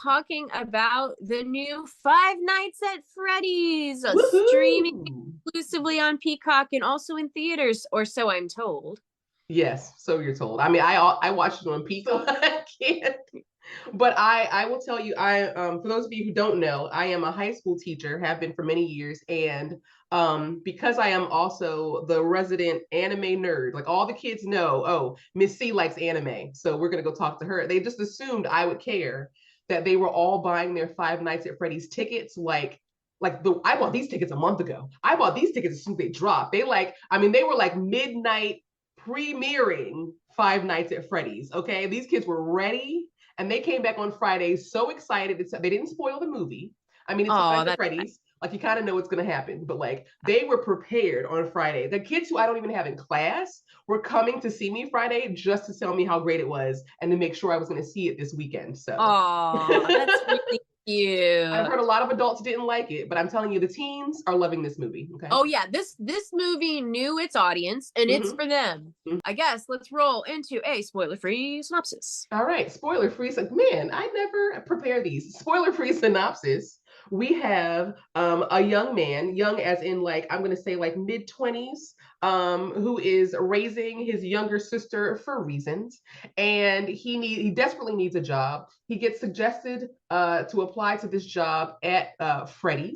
talking about the new Five Nights at Freddy's, streaming Woohoo! exclusively on Peacock and also in theaters, or so I'm told. Yes, so you're told. I mean, I watched it on Peacock. I can't. But I will tell you, I for those of you who don't know, I am a high school teacher, have been for many years, and because I am also the resident anime nerd, like all the kids know, oh, Miss C likes anime, so we're gonna go talk to her. They just assumed I would care that they were all buying their Five Nights at Freddy's tickets like the I bought these tickets a month ago. I bought these tickets as soon as they dropped. They were like midnight premiering Five Nights at Freddy's. Okay, these kids were ready, and they came back on Friday so excited. They didn't spoil the movie. I mean, it's Five Oh, Nights at that's Freddy's. Like you kind of know what's going to happen, but like they were prepared on Friday. The kids who I don't even have in class were coming to see me Friday just to tell me how great it was and to make sure I was going to see it this weekend. So that's really I've cute. heard a lot of adults didn't like it, but I'm telling you, the teens are loving this movie. Okay. Oh yeah, this movie knew its audience and it's Mm-hmm. for them. I guess let's roll into a spoiler-free synopsis. All right, spoiler free. Like, man, I never prepare these. Spoiler free synopsis. We have a young man, young as in like I'm gonna say like mid-20s, who is raising his younger sister for reasons, and he desperately needs a job. He gets suggested to apply to this job at Freddy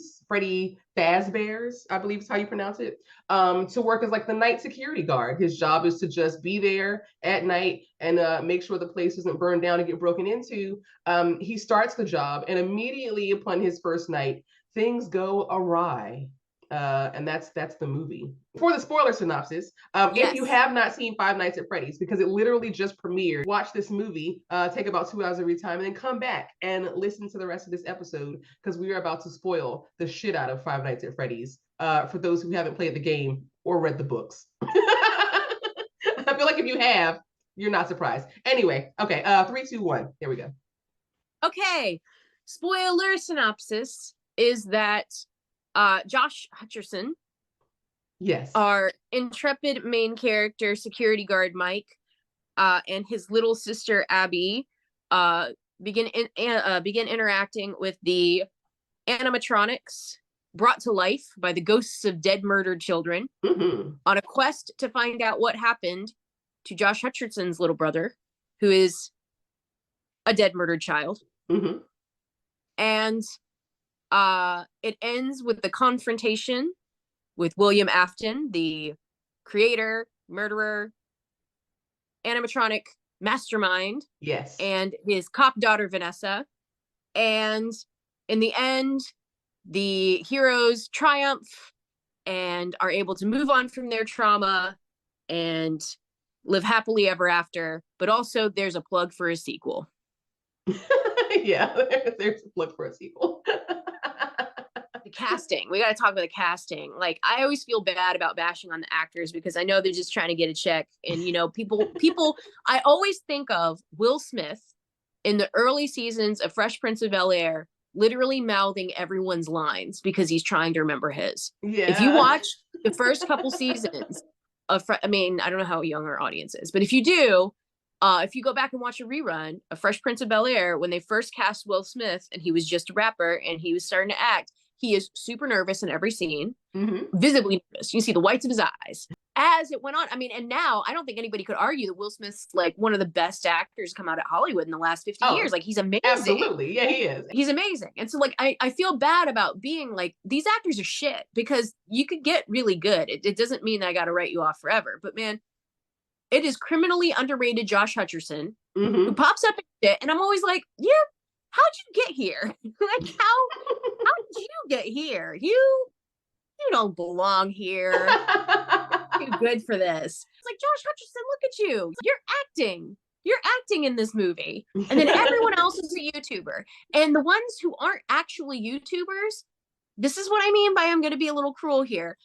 Fazbear's, I believe is how you pronounce it, to work as like the night security guard. His job is to just be there at night and make sure the place doesn't burn down and get broken into. He starts the job, and immediately upon his first night, things go awry. And that's the movie. For the spoiler synopsis, if you Yes. have not seen Five Nights at Freddy's, because it literally just premiered, watch this movie, take about 2 hours every time, and then come back and listen to the rest of this episode because we are about to spoil the shit out of Five Nights at Freddy's for those who haven't played the game or read the books. I feel like if you have, you're not surprised. Anyway, okay, 3, 2, 1. There we go. Okay. Spoiler synopsis is that Josh Hutcherson, Yes. our intrepid main character, security guard Mike, and his little sister Abby, begin interacting with the animatronics brought to life by the ghosts of dead murdered children on a quest to find out what happened to Josh Hutcherson's little brother, who is a dead murdered child. And it ends with the confrontation with William Afton, the creator, murderer, animatronic mastermind. Yes. And his cop daughter, Vanessa. And in the end, the heroes triumph and are able to move on from their trauma and live happily ever after. But also, there's a plug for a sequel. Yeah, there's a plug for a sequel. The casting. We got to talk about the casting. Like, I always feel bad about bashing on the actors because I know they're just trying to get a check. And, you know, people, I always think of Will Smith in the early seasons of Fresh Prince of Bel-Air, literally mouthing everyone's lines because he's trying to remember his. Yeah. If you watch the first couple seasons of, I mean, I don't know how young our audience is, but if you do, if you go back and watch a rerun of Fresh Prince of Bel-Air, when they first cast Will Smith and he was just a rapper and he was starting to act, he is super nervous in every scene, visibly nervous. You see the whites of his eyes. As it went on, I mean, and now I don't think anybody could argue that Will Smith's like one of the best actors come out of Hollywood in the last 50 years. Like, he's amazing. Absolutely. Yeah, he is. He's amazing. And so, like, I feel bad about being like, these actors are shit because you could get really good. It doesn't mean I got to write you off forever. But man, it is criminally underrated Josh Hutcherson who pops up and shit. And I'm always like, yeah, how'd you get here? Like, how did you get here? You don't belong here. You're too good for this. It's like, Josh Hutcherson, look at you. You're acting in this movie. And then everyone else is a YouTuber. And the ones who aren't actually YouTubers, this is what I mean by I'm going to be a little cruel here.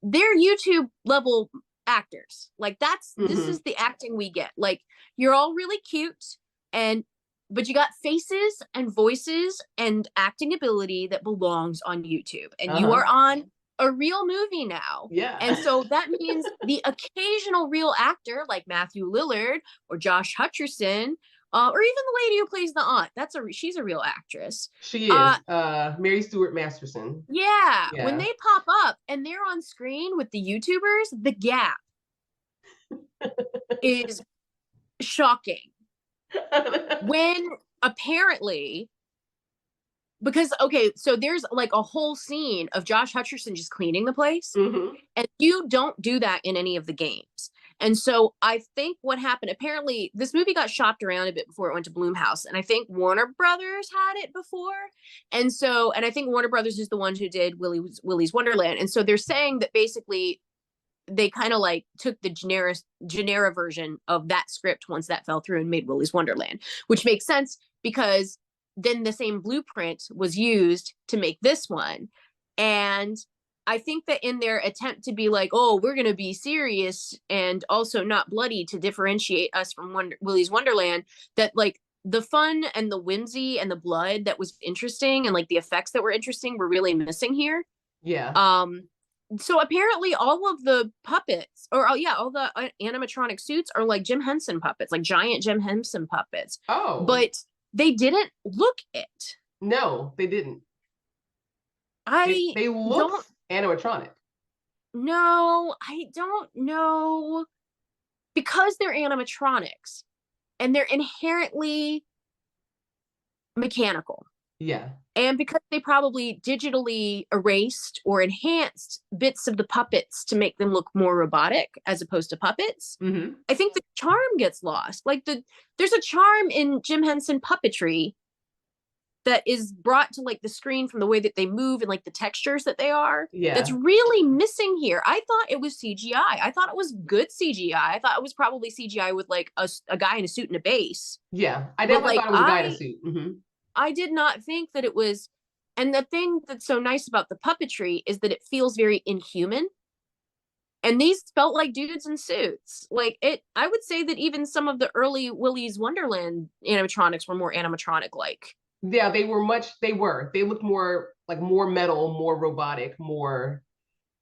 They're YouTube level actors. Like, this is the acting we get. Like, you're all really cute but you got faces and voices and acting ability that belongs on YouTube. And you are on a real movie now. Yeah. And so that means the occasional real actor like Matthew Lillard or Josh Hutcherson Or even the lady who plays the aunt. She's a real actress. She Uh, is. Mary Stuart Masterson. yeah, when Yeah. they pop up and they're on screen with the YouTubers, the gap is shocking. When apparently, because okay, so there's like a whole scene of Josh Hutcherson just cleaning the place, hmm and you don't do that in any of the games. And so I think what happened, apparently this movie got shopped around a bit before it went to Bloomhouse, and I think Warner Brothers had it before. And I think Warner Brothers is the one who did Willy's Wonderland. And so they're saying that basically they kind of like took the genera version of that script once that fell through and made Willy's Wonderland, which makes sense because then the same blueprint was used to make this one. And I think that in their attempt to be like, oh, we're going to be serious and also not bloody to differentiate us from Willy's Wonderland, that like the fun and the whimsy and the blood that was interesting and like the effects that were interesting were really missing here. Yeah. Um, so apparently all of the puppets or oh yeah, all the animatronic suits are like Jim Henson puppets, like giant Jim Henson puppets. Oh, But they didn't look it. no, they didn't. I They looked don't animatronic. know. I don't know because they're animatronics and they're inherently mechanical. Yeah. And because they probably digitally erased or enhanced bits of the puppets to make them look more robotic as opposed to puppets, hmm I think the charm gets lost. Like there's a charm in Jim Henson puppetry that is brought to like the screen from the way that they move and like the textures that they are. That's Yeah. really missing here. I thought it was CGI. I thought it was good CGI. I thought it was probably CGI with like a guy in a suit and a base. Yeah. I But definitely like thought it was a guy in a suit. I did not think that it was. And the thing that's so nice about the puppetry is that it feels very inhuman. And these felt like dudes in suits. Like it, I would say that even some of the early Willy's Wonderland animatronics were more animatronic like. Yeah, they looked more like more metal, more robotic, more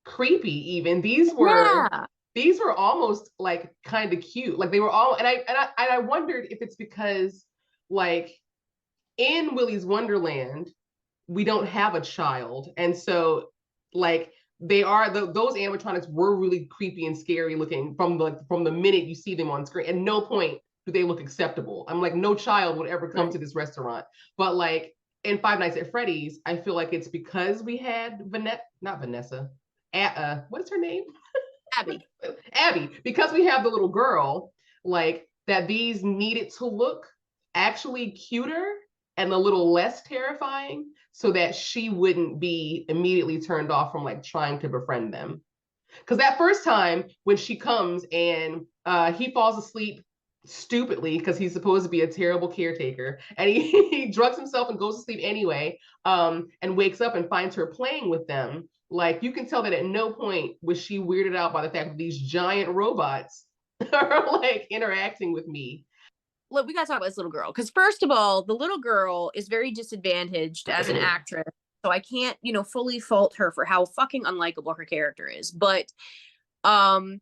creepy even. Yeah. These were almost like kind of cute. Like they were all and I wondered if it's because like in Willy's Wonderland, we don't have a child. And so like those animatronics were really creepy and scary looking from the minute you see them on screen. At no point do they look acceptable. I'm like, no child would ever come Right. to this restaurant. But like in Five Nights at Freddy's, I feel like it's because we had not Vanessa, what's her name? Abby. Abby, because we have the little girl, like that these needed to look actually cuter and a little less terrifying so that she wouldn't be immediately turned off from like trying to befriend them. Because that first time when she comes and he falls asleep stupidly because he's supposed to be a terrible caretaker and he drugs himself and goes to sleep anyway, and wakes up and finds her playing with them, like you can tell that at no point was she weirded out by the fact that these giant robots are like interacting with me. Look, we gotta talk about this little girl because first of all, the little girl is very disadvantaged as an actress, so I can't, fully fault her for how fucking unlikable her character is. But um,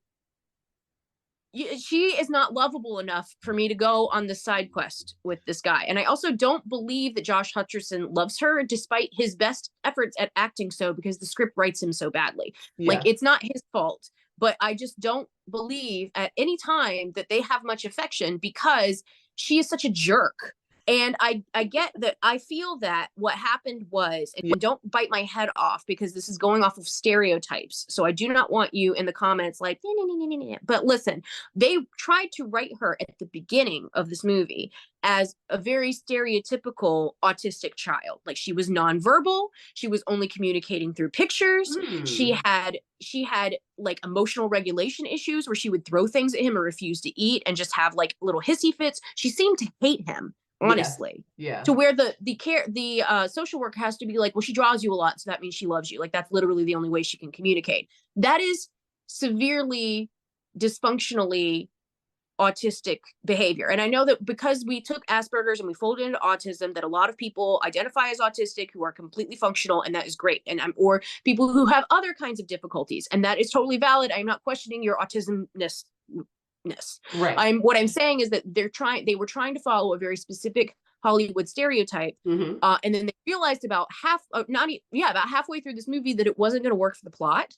she is not lovable enough for me to go on the side quest with this guy. And I also don't believe that Josh Hutcherson loves her, despite his best efforts at acting so, because the script writes him so badly. Like, Yeah. it's not his fault, but I just don't believe at any time that they have much affection because she is such a jerk. And I get that. I feel that what happened was, Yeah. and don't bite my head off because this is going off of stereotypes. So I do not want you in the comments like, nah, nah, nah, nah, nah. But listen, they tried to write her at the beginning of this movie as a very stereotypical autistic child. Like she was nonverbal. She was only communicating through pictures. She had like emotional regulation issues where she would throw things at him or refuse to eat and just have like little hissy fits. She seemed to hate him, honestly. Yeah. To where the social worker has to be like, well, she draws you a lot, so that means she loves you. Like that's literally the only way she can communicate. That is severely dysfunctionally autistic behavior. And I know that because we took Asperger's and we folded into autism, that a lot of people identify as autistic who are completely functional, and that is great. And or people who have other kinds of difficulties, and that is totally valid. I'm not questioning your autismness Right. What I'm saying is that they were trying to follow a very specific Hollywood stereotype. Hmm. And then they realized about about halfway through this movie that it wasn't going to work for the plot.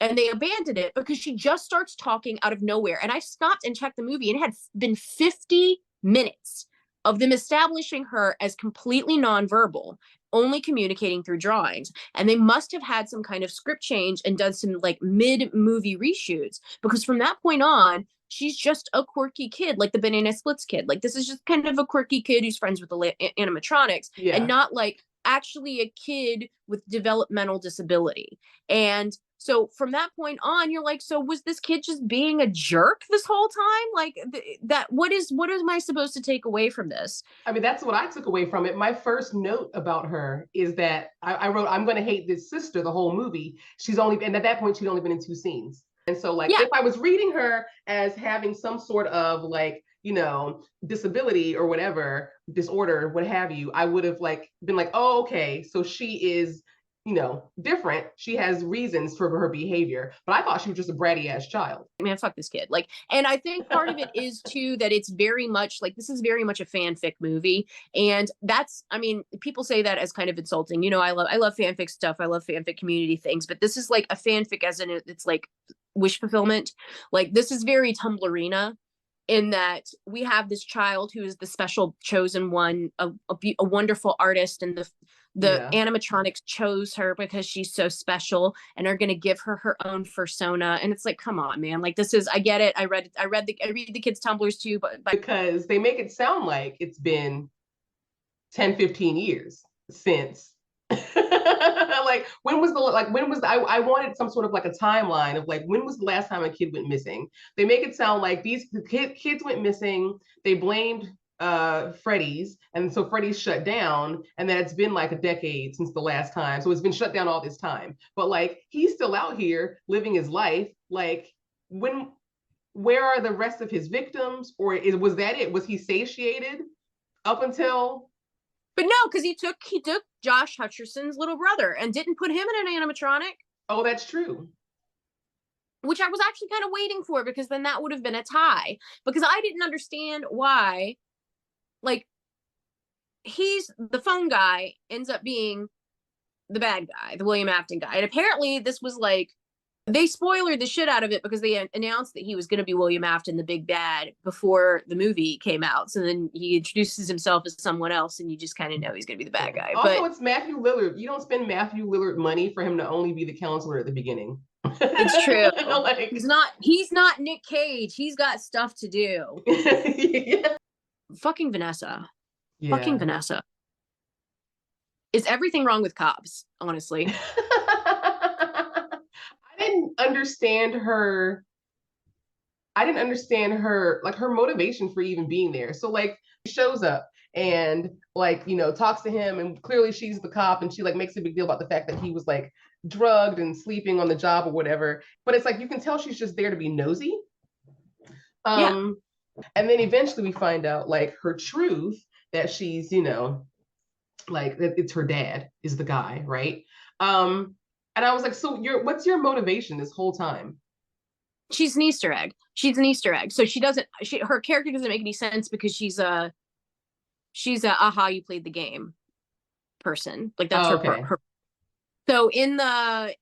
And they abandoned it because she just starts talking out of nowhere. And I stopped and checked the movie, and it had been 50 minutes of them establishing her as completely nonverbal, only communicating through drawings. And they must have had some kind of script change and done some like mid-movie reshoots, because from that point on, she's just a quirky kid, like the Banana Splits kid. Like, this is just kind of a quirky kid who's friends with the animatronics, and Yeah. not like actually a kid with developmental disability. And so from that point on, you're like, so was this kid just being a jerk this whole time? Like, that, what am I supposed to take away from this? I mean, that's what I took away from it. My first note about her is that I wrote, I'm going to hate this sister the whole movie. And at that point, she'd only been in 2 scenes. And so, like, Yeah. if I was reading her as having some sort of like, disability or whatever, disorder, what have you, I would have like been like, oh, okay, so she is, different. She has reasons for her behavior. But I thought she was just a bratty ass child. Man, fuck this kid. Like, and I think part of it is too that it's very much like, this is very much a fanfic movie. And that's, I mean, people say that as kind of insulting. I love fanfic stuff. I love fanfic community things, but this is like a fanfic as in it's like wish fulfillment. Like, this is very Tumblrina, in that we have this child who is the special chosen one, a wonderful artist, and the Yeah. animatronics chose her because she's so special and are going to give her her own persona. And it's like, come on, man. Like, this is, I get it. I read the kids' Tumblrs too, but Because they make it sound like it's been 10, 15 years since. Like, I wanted some sort of like a timeline of like, when was the last time a kid went missing? They make it sound like these kids went missing, they blamed Freddy's, and so Freddy's shut down, and that it's been like a decade since the last time, so it's been shut down all this time, but like he's still out here living his life. Like, when where are the rest of his victims? Or was that it? Was he satiated up until? but no, because he took Josh Hutcherson's little brother and didn't put him in an animatronic, Oh, that's true. which I was actually kind of waiting for, because then that would have been a tie. Because I didn't understand why, like, he's the phone guy ends up being the bad guy, the William Afton guy. And apparently this was like, they spoilered the shit out of it because they announced that he was going to be William Afton, the big bad, before the movie came out. So then he introduces himself as someone else, and you just kind of know he's going to be the bad guy. Also, But it's Matthew Lillard. You don't spend Matthew Lillard money for him to only be the counselor at the beginning. it's true. Like, He's not Nick Cage. He's got stuff to do. yeah. Fucking Vanessa. Fucking Yeah. Vanessa. Is everything wrong with cops, honestly? I didn't understand her, like, her motivation for even being there. So like, she shows up and like, talks to him, and clearly she's the cop, and she like makes a big deal about the fact that he was like drugged and sleeping on the job or whatever. But it's like, you can tell she's just there to be nosy. Yeah. And then eventually we find out like her truth, that she's, like it's her dad is the guy, right? And I was like, so what's your motivation this whole time? She's an Easter egg. She's an Easter egg. So her character doesn't make any sense, because she's a aha, you played the game person. Like, that's Oh, okay. her. So in the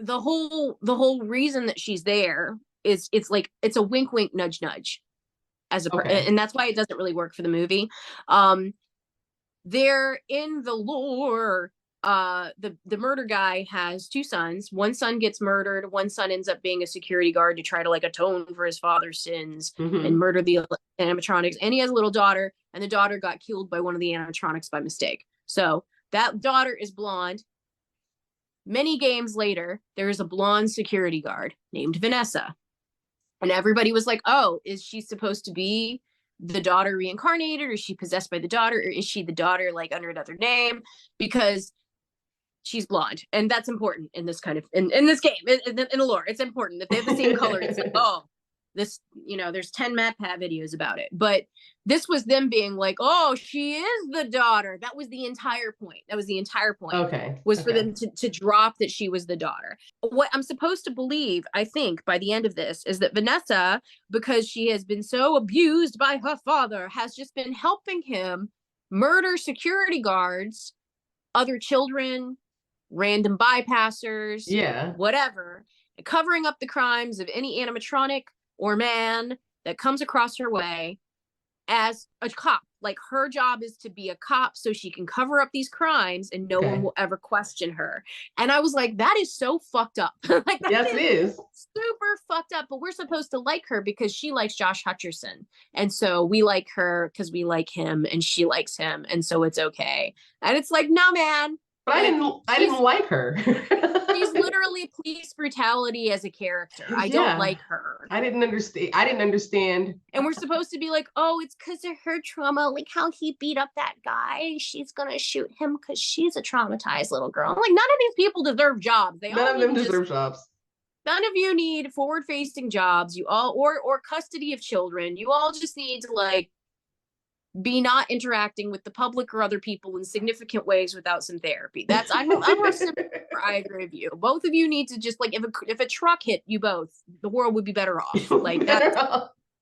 whole reason that she's there is, it's like, it's a wink wink nudge nudge, Okay. and that's why it doesn't really work for the movie. They're in the lore. The murder guy has two sons. One son gets murdered. One son ends up being a security guard to try to like atone for his father's sins and Mm-hmm. murder the animatronics. And he has a little daughter, and the daughter got killed by one of the animatronics by mistake. So that daughter is blonde. Many games later, there is a blonde security guard named Vanessa. And everybody was like, oh, is she supposed to be the daughter reincarnated, or is she possessed by the daughter, or is she the daughter like under another name? Because she's blonde, and that's important in this kind of in this game, in the lore. It's important that they have the same color. It's like, oh, this, there's 10 MatPat videos about it, but this was them being like, oh, she is the daughter. That was the entire point. Okay. Was for Okay. them to drop that she was the daughter. What I'm supposed to believe, I think, by the end of this, is that Vanessa, because she has been so abused by her father, has just been helping him murder security guards, other children, random bypassers, Yeah. whatever, covering up the crimes of any animatronic or man that comes across her way as a cop. Like, her job is to be a cop so she can cover up these crimes and no one Okay. will ever question her. And I was like, that is so fucked up. Like, that Yes, it is is. super fucked up. But we're supposed to like her because she likes Josh Hutcherson. And so we like her because we like him and she likes him. And so it's okay. And it's like, no, man. But Like, I didn't like her. she's literally police brutality as a character. I don't Yeah. like her. I didn't understand. I didn't understand. And we're supposed to be like, oh, it's because of her trauma. Like how he beat up that guy. She's going to shoot him because she's a traumatized little girl. I'm like, none of these people deserve jobs. They all None of need them to just, deserve jobs. none of you need forward facing jobs. You all, or custody of children. You all just need to like be not interacting with the public or other people in significant ways without some therapy. That's, I'm a simple, I agree with you. Both of you need to just like, if a truck hit you both, the world would be better off. Like that's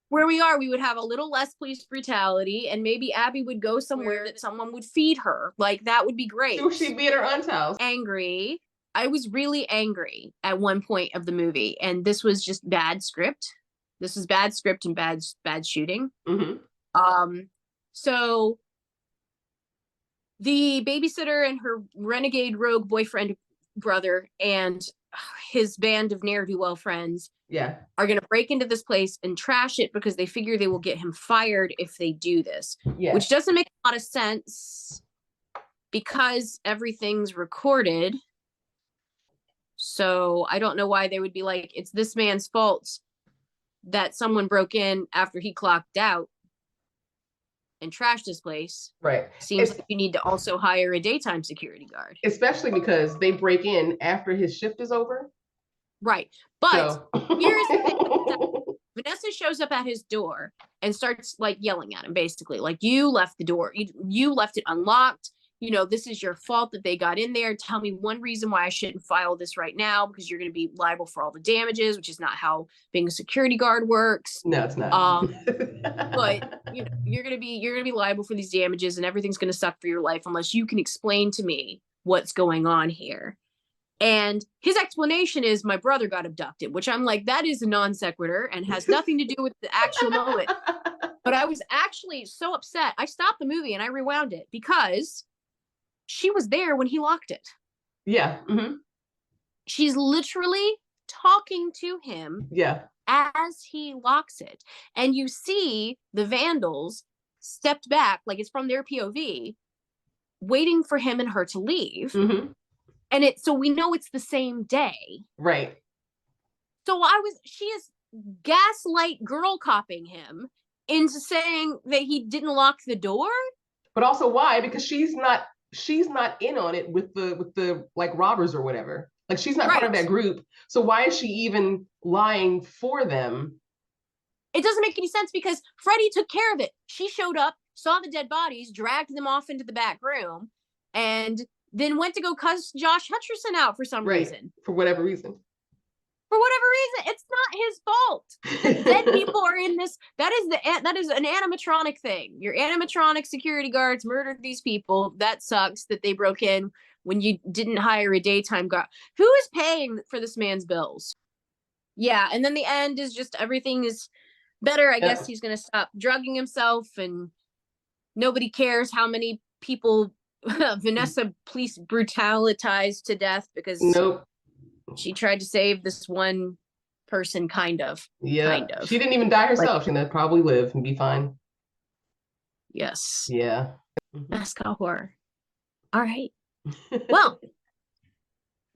where we are. We would have a little less police brutality, and maybe Abby would go somewhere that someone would feed her. Like that would be great. She'd be at her aunt's house. Angry. I was really angry at one point of the movie, and this was just bad script. This was bad script and bad shooting. Mm-hmm. So the babysitter and her renegade rogue boyfriend brother and his band of ne'er-do-well friends are going to break into this place and trash it because they figure they will get him fired if they do this, which doesn't make a lot of sense because everything's recorded. So I don't know why they would be like, it's this man's fault that someone broke in after he clocked out and trash this place. Right. Seems like you need to also hire a daytime security guard. Especially because they break in after his shift is over. Right. But here's the thing. Vanessa shows up at his door and starts like yelling at him, basically. Like, you left the door. You left it unlocked. This is your fault that they got in there. Tell me one reason why I shouldn't file this right now, because you're going to be liable for all the damages, which is not how being a security guard works. No, it's not. But you're going to be liable for these damages, and everything's going to suck for your life unless you can explain to me what's going on here. And his explanation is, my brother got abducted, which I'm like, that is a non sequitur and has nothing to do with the actual moment. But I was actually so upset. I stopped the movie and I rewound it because she was there when he locked it. Yeah. Mm-hmm. She's literally talking to him as he locks it. And you see the vandals stepped back, like it's from their POV, waiting for him and her to leave. Mm-hmm. And so we know it's the same day. Right. So she is gaslight girl copping him into saying that he didn't lock the door. But also why? Because she's not in on it with the like robbers or whatever. Like, she's not part of that group. So why is she even lying for them? It doesn't make any sense because Freddie took care of it. She showed up, saw the dead bodies, dragged them off into the back room, and then went to go cuss Josh Hutcherson out for some reason. For whatever reason. For whatever reason, it's not his fault. The dead people are in this. That is an animatronic thing. Your animatronic security guards murdered these people. That sucks that they broke in when you didn't hire a daytime guard. Who is paying for this man's bills? Yeah, and then the end is just everything is better. I guess he's going to stop drugging himself, and nobody cares how many people Vanessa police brutalized to death because she tried to save this one person, kind of. She didn't even die herself. She's gonna probably live and be fine. Yes. Yeah. Mascot horror. All right. Well,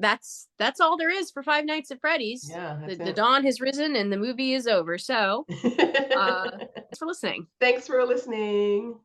that's all there is for Five Nights at Freddy's. Yeah. The dawn has risen and the movie is over. So thanks for listening. Thanks for listening.